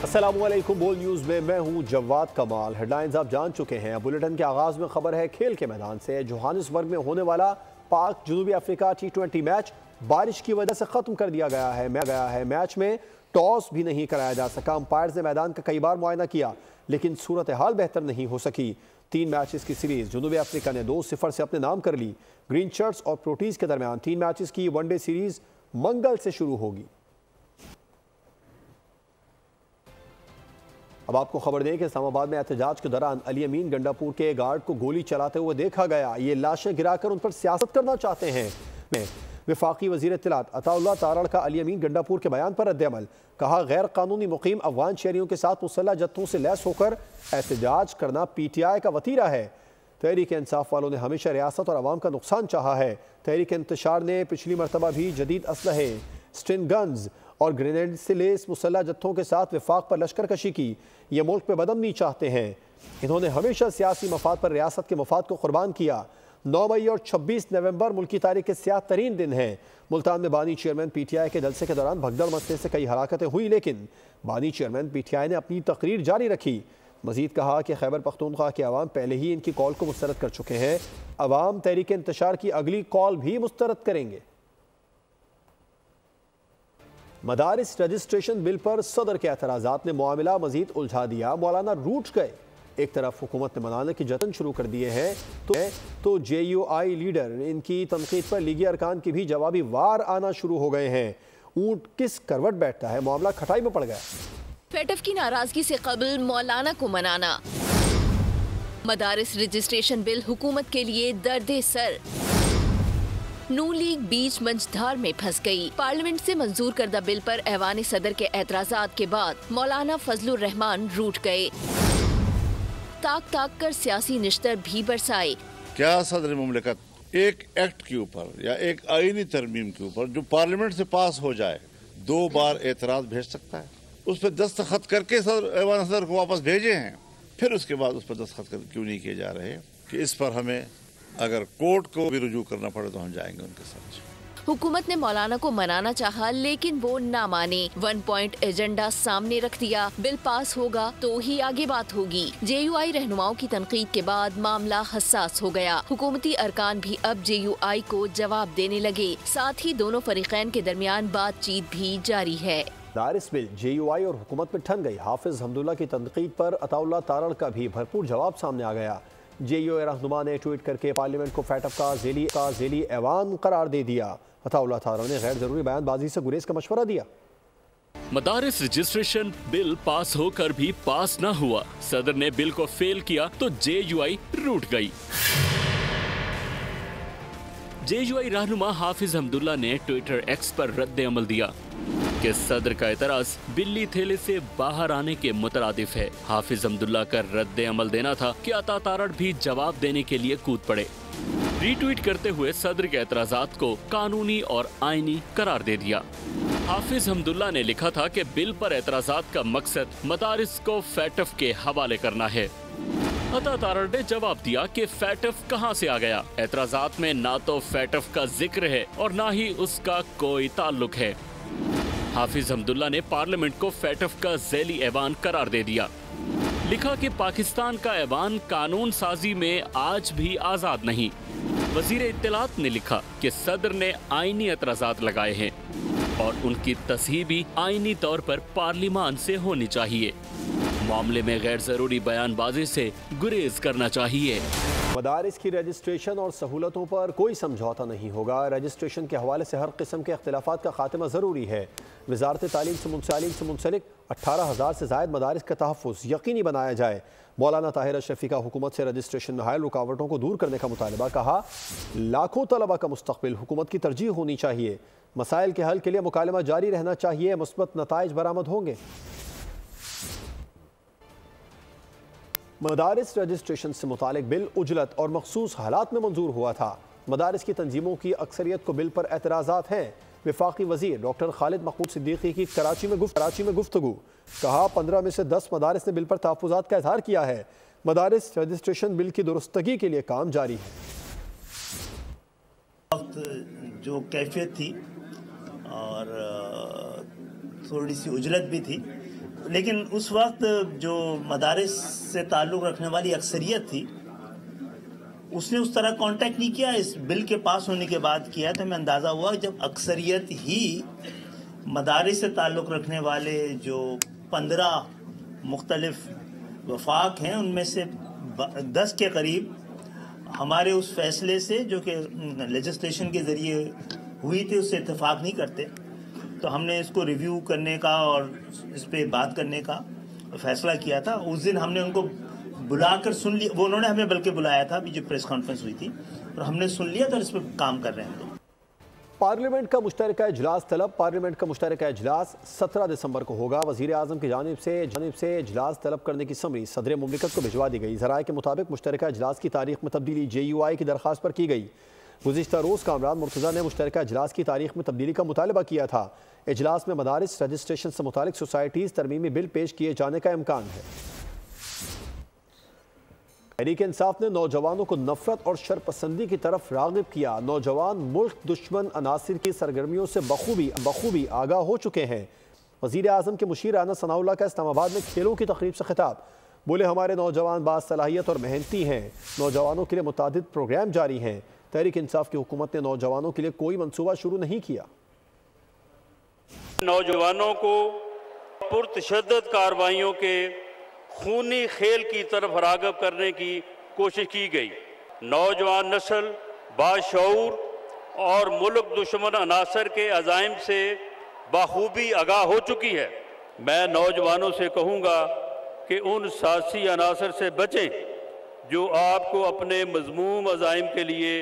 अस्सलामुअलैकुम। बोल न्यूज़ में मैं हूं जवाद कमाल। हेडलाइंस आप जान चुके हैं। बुलेटिन के आगाज में खबर है खेल के मैदान से। जोहानिसबर्ग में होने वाला पाक जनूबी अफ्रीका T20 मैच बारिश की वजह से खत्म कर दिया गया है। मैच में टॉस भी नहीं कराया जा सका। अंपायर्स ने मैदान का कई बार मुआयना किया लेकिन सूरत हाल बेहतर नहीं हो सकी। 3 मैचेस की सीरीज जनूबी अफ्रीका ने 2-0 से अपने नाम कर ली। ग्रीन शर्ट्स और प्रोटीज के दरमियान 3 मैचेस की वनडे सीरीज मंगल से शुरू होगी। अब आपको खबर दें कि इस्लामाबाद में एहतजाज के दौरान अली अमीन गंडापुर के गार्ड को गोली चलाते हुए देखा गया। ये लाशें गिराकर उन पर सियासत करना चाहते हैं। वफाकी वजीर इत्तलात अताउल्लाह तारड़ का अली अमीन गंडापुर के बयान पर रद्द-ए-अमल। कहा, गैर कानूनी मुकीम अफगान शहरियों के साथ मुसल्लह जत्थों से लैस होकर एहतजाज करना PTI का वतीरा है। तहरीक इंसाफ वालों ने हमेशा रियासत और अवाम का नुकसान चाहा है। तहरीक इंतशार ने पिछली मरतबा भी जदीद असलहे, स्टिन गन्स और ग्रेनेड से लेस मुसल्लह जत्थों के साथ वफाक पर लश्कर कशी की। ये मुल्क में बदअमनी चाहते हैं। इन्होंने हमेशा सियासी मफाद पर रियासत के मफाद को कुर्बान किया। 9 मई और 26 नवंबर मुल्की तारीख के स्याह तरीन दिन हैं। मुल्तान में बानी चेयरमैन PTI के जलसे के दौरान भगदड़ मचने से कई हलाकतें हुई लेकिन बानी चेयरमैन PTI ने अपनी तकरीर जारी रखी। मजीद कहा कि खैबर पख्तूनख्वा के अवाम पहले ही इनकी कॉल को मुस्तरद कर चुके हैं। अवाम तहरीक इंतशार की अगली कॉल भी मुस्तरद करेंगे। मदारिस रजिस्ट्रेशन बिल पर सदर के एतराज़ात ने मामला मजीद उलझा दिया। मौलाना रूठ गए। एक तरफ हुकूमत ने मनाने की जतन शुरू कर दिए हैं तो JUI लीडर इनकी तनकीद पर लीगी अरकान की भी जवाबी वार आना शुरू हो गए हैं। ऊंट किस करवट बैठता है, मामला खटाई में पड़ गया। फेटफ की नाराजगी से कबल मौलाना को मनाना। मदारिस रजिस्ट्रेशन बिल हुकूमत के लिए दर्दे सर। नून लीग बीच मंझधार में फंस गई। पार्लियामेंट से मंजूर करदा बिल पर ऐवान सदर के एतराजात के बाद मौलाना फजलुर रहमान रूठ गए। ताक कर सियासी निश्तर भी बरसाए। क्या सदर मुमलिकत एक एक्ट के ऊपर या एक आईनी तरमीम के ऊपर जो पार्लियामेंट से पास हो जाए 2 बार एतराज भेज सकता है? उस पर दस्तखत करके ऐवान सदर को वापस भेजे हैं, फिर उसके बाद उस पर दस्तखत क्यों नहीं किए जा रहे कि इस पर हमें अगर कोर्ट को भी रुजू करना पड़े तो हम जाएंगे उनके साथ। हुकूमत ने मौलाना को मनाना चाहा लेकिन वो ना माने। 1 पॉइंट एजेंडा सामने रख दिया। बिल पास होगा तो ही आगे बात होगी। JUI रहनुमाओं की तनकीद के बाद मामला हसास हो गया। हुकूमती अरकान भी अब JUI को जवाब देने लगे। साथ ही दोनों फरीकैन के दरमियान बातचीत भी जारी है। मदारिस बिल JUI और हुकूमत में ठन गई। हाफिज हमदुल्ला की तनकीद पर अताउल्लाह तारड़ का भी भरपूर जवाब सामने आ गया। JUI रहनुमा ने ट्वीट करके पार्लियामेंट को फैटफ का झेली ऐवान करार दे दिया। अताउल्लाह तारड़ ने गैर जरूरी बयानबाजी से गुरेज का मशवरा दिया। मदारिस रजिस्ट्रेशन बिल पास होकर भी पास न हुआ। सदर ने बिल को फेल किया तो JUI रूठ गई। JUI रहनुमा हाफिज हमदुल्ला ने ट्विटर X पर रद्द अमल दिया कि सदर का एतराज बिल्ली थैले से बाहर आने के मुतरादिफ है। हाफिज हमदुल्ला का रद्द अमल देना था कि अता तारड़ भी जवाब देने के लिए कूद पड़े। रीट्वीट करते हुए सदर के एतराजात को कानूनी और आईनी करार दे दिया। हाफिज हमदुल्ला ने लिखा था कि बिल पर एतराजात का मकसद मदारिस को फैटफ के हवाले करना है। अता तारड़ ने जवाब दिया कि फैटफ कहां से आ गया। एतराजात में ना तो फैटफ का जिक्र है और ना ही उसका कोई ताल्लुक है। हाफिज हमदुल्ला ने पार्लियामेंट को फैटफ का झैली ऐवान करार दे दिया। लिखा कि पाकिस्तान का ऐवान कानून साजी में आज भी आजाद नहीं। वजीर इत्तलात ने लिखा कि सदर ने आईनी एतराजात लगाए हैं और उनकी तस्हीह भी आईनी तौर पर पार्लिमान से होनी चाहिए। मामले में गैर जरूरी बयानबाजी से गुरेज करना चाहिए। मदारिस की रजिस्ट्रेशन और सहूलतों पर कोई समझौता नहीं होगा। रजिस्ट्रेशन के हवाले से हर किस्म के अख्तिलाफात का खात्मा ज़रूरी है। वजारत तालीम से मुंसलिक 18,000 से ज़ायद मदारिस का तहफ़्फ़ुज़ यकीनी बनाया जाए। मौलाना ताहिर अशरफी का हुकूमत से रजिस्ट्रेशन में हायल रुकावटों को दूर करने का मुतालबा। कहा, लाखों तलबा का मुस्तक़बिल हुकूमत की तरजीह होनी चाहिए। मसाइल के हल के लिए मुकालमा जारी रहना चाहिए। मुस्बत नताइज बरामद होंगे। मदारिस रजिस्ट्रेशन से मुतालिक बिल उजलत और मखसूस हालात में मंजूर हुआ था। मदारिस की तंजीमों की अक्सरियत को बिल पर एतराज़ात हैं। वफाकी वजीर डॉक्टर खालिद महमूद सिद्दीकी की कराची में गुफ्तगू। कहा, 15 में से 10 मदारिस ने बिल पर तहफ़्फ़ुज़ात का इज़हार किया है। मदारिस रजिस्ट्रेशन बिल की दुरुस्तगी के लिए काम जारी है। वक्त जो कैफियत थी और थोड़ी सी उजलत भी थी, लेकिन उस वक्त जो मदारिस से ताल्लुक़ रखने वाली अक्सरियत थी उसने उस तरह कांटेक्ट नहीं किया। इस बिल के पास होने के बाद किया तो हमें अंदाज़ा हुआ जब अक्सरियत ही मदारिस से ताल्लुक़ रखने वाले जो 15 मुख्तलिफ वफाक हैं उनमें से 10 के करीब हमारे उस फैसले से जो कि लेजिस्लेशन के ज़रिए हुई थी उससे इत्तेफाक नहीं करते। तो हमने इसको रिव्यू करने का और इस पे बात करने का फैसला किया था। उस दिन हमने उनको बुलाकर सुन लिया, वो उन्होंने हमें बल्कि बुलाया था अभी जो प्रेस कॉन्फ्रेंस हुई थी और हमने सुन लिया तो इस पर काम कर रहे हैं। पार्लियामेंट का मुश्तरका इजलास तलब। पार्लियामेंट का मुश्तरका इजलास 17 दिसंबर को होगा। वज़ीर आज़म की जानिब से इजलास तलब करने की समरी सदर मुमलिकत को भिजवा दी गई। ज़राए के मुताबिक मुश्तरका इजलास की तारीख में तब्दीली JUI की दरख्वास्त पर की गई। गुज़िश्ता रोज़ कामरान मुर्तज़ा ने मुश्तरका इजलास की तारीख में तब्दीली का मुतालबा किया था। इजलास में मदारिस रजिस्ट्रेशन से मुतालिक सोसाइटीज़ तरमीमी बिल पेश किए जाने का इम्कान है। तहरीक इंसाफ ने नौजवानों को नफरत और शरपसंदी की तरफ राग़िब किया। नौजवान मुल्क दुश्मन अनासिर की सरगर्मियों से बखूबी आगाह हो चुके हैं। वज़ीर आज़म के मुशीर राना सनाउल्लाह का इस्लामाबाद में खेलों की तकरीब से खिताब। बोले हमारे नौजवान बासलाहियत और मेहनती हैं। नौजवानों के लिए मुतादिद प्रोग्राम जारी हैं। तहरीक इंसाफ की हुकूमत ने नौजवानों के लिए कोई मनसूबा शुरू नहीं किया। नौजवानों को पुरतशद्दद कार्रवाइयों के खूनी खेल की तरफ राग़िब करने की कोशिश की गई। नौजवान नस्ल बाशऊर और मुल्क दुश्मन अनासर के अज़ाइम से बखूबी आगाह हो चुकी है। मैं नौजवानों से कहूँगा कि उन सासी अनासर से बचें जो आपको अपने मज़मूम अज़ाइम के लिए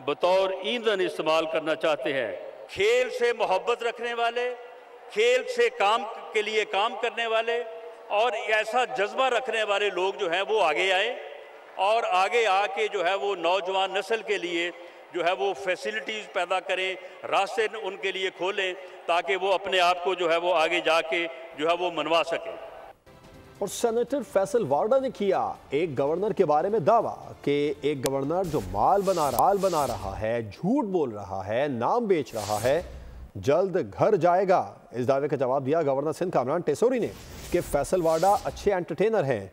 बतौर ईंधन इस्तेमाल करना चाहते हैं। खेल से मोहब्बत रखने वाले, खेल से काम के लिए काम करने वाले और ऐसा जज्बा रखने वाले लोग जो हैं वो आगे आए और आगे आके जो है वो नौजवान नस्ल के लिए जो है वो फैसिलिटीज़ पैदा करें, रास्ते उनके लिए खोलें ताकि वो अपने आप को जो है वो आगे जाके जो है वो मनवा सकें। और सेनेटर फैसल वार्डा ने किया एक गवर्नर के बारे में दावा कि एक गवर्नर जो माल बना रहा है, झूठ बोल रहा है, नाम बेच रहा है, जल्द घर जाएगा। इस दावे का जवाब दिया गवर्नर सिंध कामरान टेसोरी ने कि फैसल वार्डा अच्छे एंटरटेनर हैं।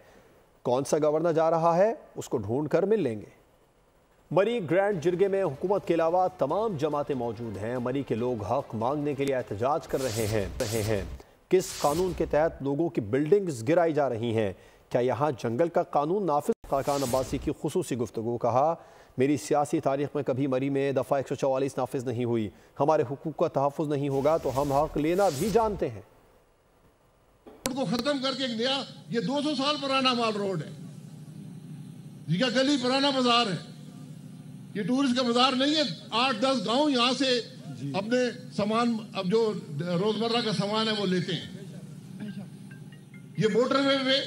कौन सा गवर्नर जा रहा है उसको ढूंढ कर मिल लेंगे। मरी ग्रैंड जिरगे में हुकूमत के अलावा तमाम जमातें मौजूद हैं। मरी के लोग हक मांगने के लिए एहतजाज कर रहे हैं। किस कानून के तहत लोगों की बिल्डिंग्स गिराई जा रही हैं? क्या यहाँ जंगल का कानून नाफिज? खाकान अब्बासी की खुसूसी गुफ्तगू। कहा मेरी सियासी तारीख में कभी मरी में दफ़ा 144 नाफिज नहीं हुई। हमारे हुकूक का तहफ़्फ़ुज़ नहीं होगा तो हम हक लेना भी जानते हैं। को खत्म करके एक नया, ये 200 साल पुराना माल रोड है, जिसका गली पुराना बाजार है। ये टूरिस्ट का बाजार नहीं है। 8-10 गांव यहाँ से अपने सामान, अब जो रोजमर्रा का सामान है वो लेते हैं। ये मोटरवे पे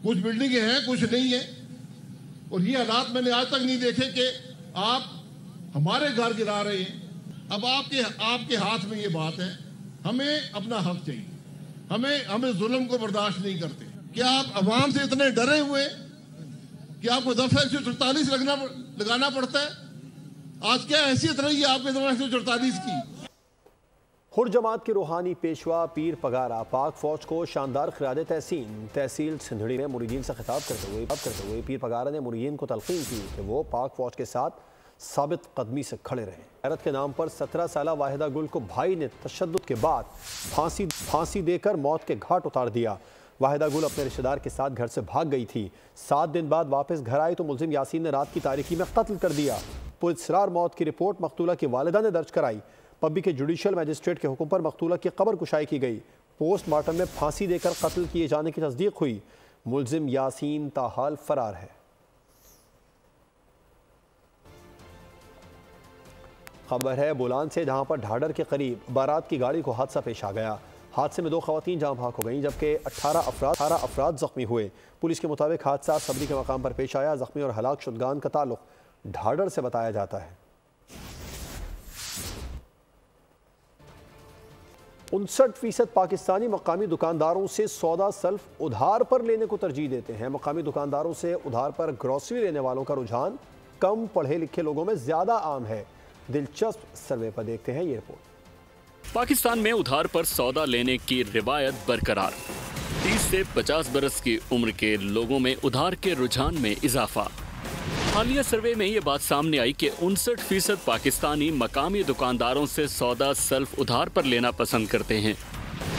कुछ बिल्डिंगें हैं, कुछ नहीं है। और ये हालात मैंने आज तक नहीं देखे कि आप हमारे घर गिरा रहे हैं। अब आपके हाथ में ये बात है, हमें अपना हक चाहिए। हमें जुल्म को बर्दाश्त नहीं करते। क्या आप अवाम से इतने डरे हुए कि आपको दफा 144 लगाना पड़ता है? आज क्या हैसियत रही है आपके दफा 144 की? हुर जमात के रूहानी पेशवा पीर पगारा पाक फौज को शानदार खिरादे तहसील सिंधड़ी में मुरीदीन से खिताब करते हुए पीर पगारा ने मुरीदीन को तलकीन की कि वो पाक फौज के साथ साबित कदमी से खड़े रहें। गैरत के नाम पर 17 साला वाहिदा गुल को भाई ने तशद्दुद के बाद फांसी देकर मौत के घाट उतार दिया। वाहिदा गुल अपने रिश्तेदार के साथ घर से भाग गई थी। 7 दिन बाद वापस घर आई तो मुलजिम यासीन ने रात की तारीकी में कत्ल कर दिया। पुरअसरार मौत की रिपोर्ट मकतूला की वालिदा ने दर्ज कराई। पब्बी के जुडिशल मजिस्ट्रेट के हुक्म पर मकतूला की कब्र कुशाई की गई। पोस्टमार्टम में फांसी देकर कत्ल किए जाने की तस्दीक हुई। मुलजिम यासीन ताहाल फरार है। खबर है बोलान से, जहां पर ढाडर के करीब बारात की गाड़ी को हादसा पेश आ गया। हादसे में 2 खवातीन जाँ भाग हो गईं जबकि 18 अफराद जख्मी हुए। पुलिस के मुताबिक हादसा सबरी के मकाम पर पेश आया। जख्मी और हलाक शुदगान का ताल्लुक ढाडर से बताया जाता है। 59% पाकिस्तानी मकामी दुकानदारों से सौदा सल्फ उधार पर लेने को तरजीह देते हैं। मकामी दुकानदारों से उधार पर ग्रॉसरी लेने वालों का रुझान कम पढ़े लिखे लोगों में ज़्यादा आम है। दिलचस्प सर्वे पर देखते हैं ये रिपोर्ट। पाकिस्तान में उधार पर सौदा लेने की रिवायत बरकरार। 30 से 50 बरस की उम्र के लोगों में उधार के रुझान में इजाफा। हालिया सर्वे में ये बात सामने आई कि 59% पाकिस्तानी मकामी दुकानदारों से सौदा सल्फ उधार पर लेना पसंद करते हैं।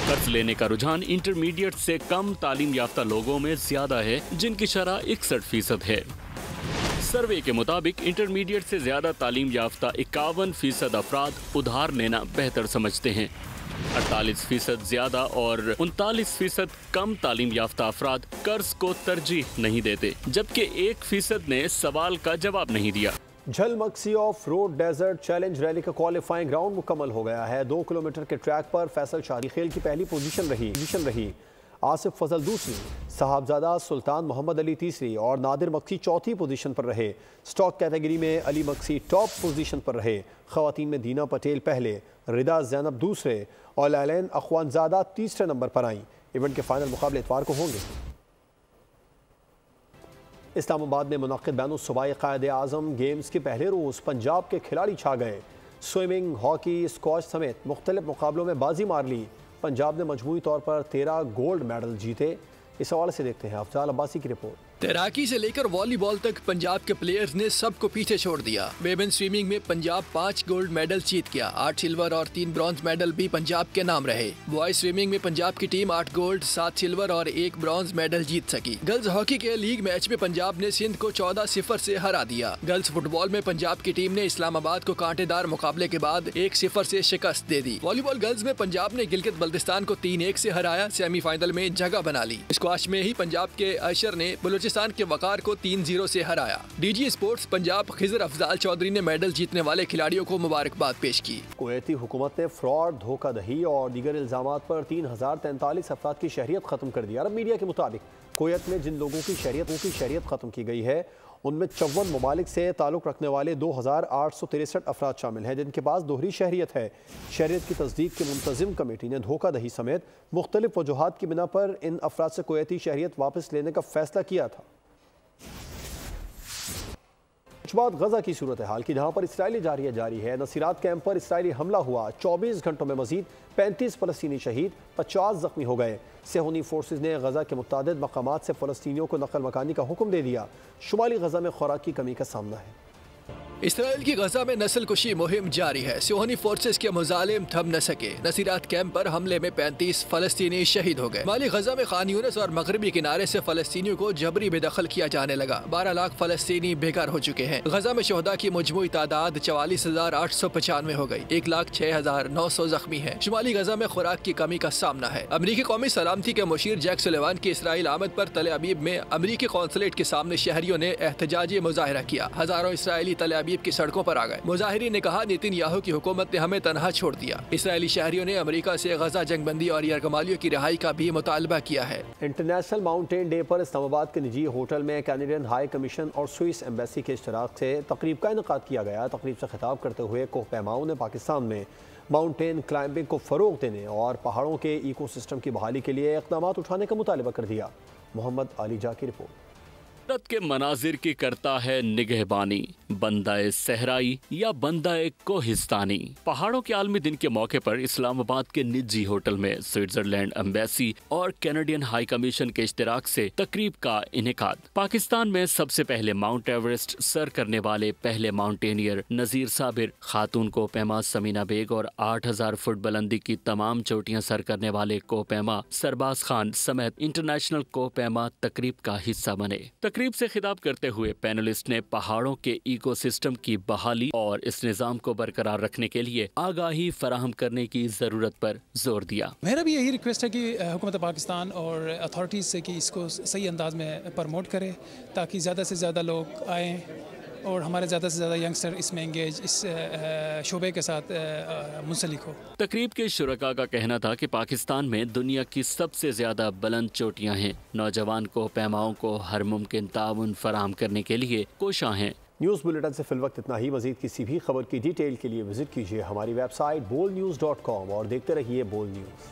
कर्ज लेने का रुझान इंटरमीडिएट से कम तालीम याफ्ता लोगों में ज्यादा है, जिनकी शरह 61% है। सर्वे के मुताबिक इंटरमीडिएट से ज्यादा तालीम याफ्ता 51% अफराद उधार लेना बेहतर समझते हैं। 48% ज्यादा और 39% कम तालीम याफ्ता अफराद कर्ज को तरजीह नहीं देते, जबकि 1% ने सवाल का जवाब नहीं दिया। Jhalmagsi off road desert challenge rally का क्वालिफाइंग राउंड मुकम्मल हो गया है। 2 किलोमीटर के ट्रैक पर फैसल शादी खेल की पहली पोजीशन रही, आसिफ फजल दूसरी, साहबजादा सुल्तान मोहम्मद अली तीसरी और नादिर मक्सी चौथी पोजीशन पर रहे। स्टॉक कैटेगरी में अली मक्सी टॉप पोजीशन पर रहे। खवातीन में दीना पटेल पहले, रिदा जैनब दूसरे और लैलैन अखवानजादा तीसरे नंबर पर आईं। इवेंट के फाइनल मुकाबले इतवार को होंगे। इस्लामाबाद में मुनक्किद बैनुल-सूबाई क़ायद-ए-आज़म गेम्स के पहले रोज़ पंजाब के खिलाड़ी छा गए। स्विमिंग, हॉकी, स्क्वॉश समेत मुख्तलिफ मुकाबलों में बाजी मार ली। पंजाब ने मजमूई तौर पर 13 गोल्ड मेडल जीते। इस हवाले से देखते हैं अफजाल अब्बासी की रिपोर्ट। तैराकी से लेकर वॉलीबॉल तक पंजाब के प्लेयर्स ने सबको पीछे छोड़ दिया। वेमेन स्विमिंग में पंजाब 5 गोल्ड मेडल जीत गया। 8 सिल्वर और 3 ब्रॉन्ज मेडल भी पंजाब के नाम रहे। बॉयज स्विमिंग में पंजाब की टीम 8 गोल्ड, 7 सिल्वर और 1 ब्रॉन्ज मेडल जीत सकी। गर्ल्स हॉकी के लीग मैच में पंजाब ने सिंध को 14-0 से हरा दिया। गर्ल्स फुटबॉल में पंजाब की टीम ने इस्लामाबाद को कांटेदार मुकाबले के बाद 1-0 से शिकस्त दे दी। वॉलीबॉल गर्ल्स में पंजाब ने गिलगित बल्तिस्तान को 3-1 से हराया, सेमीफाइनल में जगह बना ली। स्क्वॉश में ही पंजाब के अशर ने बलूचिस्तान के वकार को 3-0 से हराया। डीजी स्पोर्ट्स पंजाब खिजर अफजाल चौधरी ने मेडल जीतने वाले खिलाड़ियों को मुबारकबाद पेश की। कुवैती हुकूमत ने फ्रॉड, धोखाधड़ी और दीगर इल्जामात पर 3043 अफराद की शहरियत खत्म कर दी। अरब मीडिया के मुताबिक कुवैत में जिन लोगों की शहरियत खत्म की गई है उनमें 54 ममालिक से ताल्लुक़ रखने वाले 2863 अफराद शामिल हैं, जिनके पास दोहरी शहरियत है। शहरियत की तस्दीक की मुंतजिम कमेटी ने धोखाधड़ी समेत मुख्तलिफ वजूहात की बिना पर इन अफराद से कुवैती शहरियत वापस लेने का फैसला किया था। बाद गजा की सूरत हाल की, जहां पर इसराइली जारी है। नसीरात कैंप पर इसराइली हमला हुआ। 24 घंटों में मजीद 35 फलस्तीनी शहीद, 50 जख्मी हो गए। सेहूनी फोर्सेज ने गजा के मुतादिद मकामात से फलस्तीनियों को नकल मकानी का हुक्म दे दिया। शुमाली गजा में खुराक की कमी का सामना है। इसराइल की गजा में नस्ल कुशी मुहिम जारी है। सेहूनी फोर्सेस के मुजालिम थम न सके। नसीरात कैंप पर हमले में 35 फलस्तीनी शहीद हो गए। माली गजा में खान यूनिस और मगरबी किनारे से फलस्तीनियों को जबरी बेदखल किया जाने लगा। 12 लाख फलस्तीनी बेघर हो चुके हैं। गजा में शोहदा की मजमूई तादाद 44,895 हो गई। 1,06,900 जख्मी है। शुमाली गजा में खुराक की कमी का सामना है। अमरीकी कौमी सलामती के मुशीर जैक सुलेवान की इसराइल आमद पर तल अबीब में अमरीकी कौंसलेट के सामने शहरियों ने एहतजाजी मुजाहरा किया। हजारों इसराइली तल अबीब की सड़कों पर आ गए। मुजाहिरीन ने कहा, नेतन्याहू की हुकूमत ने हमें तनहा छोड़ दिया। इसराइली शहरियों ने अमेरिका से गजा जंगबंदी और यरगमालियों की रिहाई का भी मुतालबा किया है। इंटरनेशनल माउंटेन डे पर इस्लामाबाद के निजी होटल में कैनेडियन हाई कमीशन और स्विस एम्बेसी के इश्तराक से तकरीब का इनेकाद किया गया। तकरीब से खिताब करते हुए कोहपैमाओं ने पाकिस्तान में माउंटेन क्लाइंबिंग को फ़रोग देने और पहाड़ों के इकोसिस्टम की बहाली के लिए इक़दाम उठाने का मुतालबा कर दिया। मोहम्मद अलीजा की रिपोर्ट। भारत के मनाजिर की करता है निगहबानी, बंदाए सहराई या बंदाए कोहिस्तानी। पहाड़ों के आलमी दिन के मौके पर इस्लामाबाद के निजी होटल में स्विट्जरलैंड एम्बेसी और कैनेडियन हाई कमीशन के इश्तिराक से तकरीब का इनेकाद। पाकिस्तान में सबसे पहले माउंट एवरेस्ट सर करने वाले पहले माउंटेनियर नजीर साबिर, खातून कोहपैमा समीना बेग और 8000 फुट बुलंदी की तमाम चोटियां सर करने वाले कोहपैमा सरबाज खान समेत इंटरनेशनल कोहपैमा तकरीब का हिस्सा बने। तकरीब से खिताब करते हुए पैनलिस्ट ने पहाड़ों के इकोसिस्टम की बहाली और इस निज़ाम को बरकरार रखने के लिए आगाही फराहम करने की ज़रूरत पर जोर दिया। मेरा भी यही रिक्वेस्ट है कि हुकूमत पाकिस्तान और अथॉरिटीज़ से कि इसको सही अंदाज में प्रमोट करे ताकि ज़्यादा से ज़्यादा लोग आएँ और हमारे ज़्यादा से ज़्यादा यंगस्टर इसमें एंगेज, इस शोबे के साथ मुंसलिक हो। तकरीब के शुरका का कहना था कि पाकिस्तान में दुनिया की सबसे ज़्यादा बुलंद चोटियां हैं। नौजवान कोहपैमाओं को हर मुमकिन ताउन फराहम करने के लिए कोशां हैं। न्यूज़ बुलेटिन से फिल वक्त इतना ही। मज़ीद किसी भी खबर की डिटेल के लिए विजिट कीजिए हमारी वेबसाइट bolnews.com और देखते रहिए बोल न्यूज़।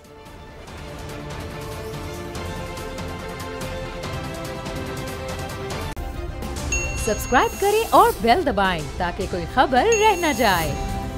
सब्सक्राइब करें और बेल दबाएं ताकि कोई खबर रह न जाए।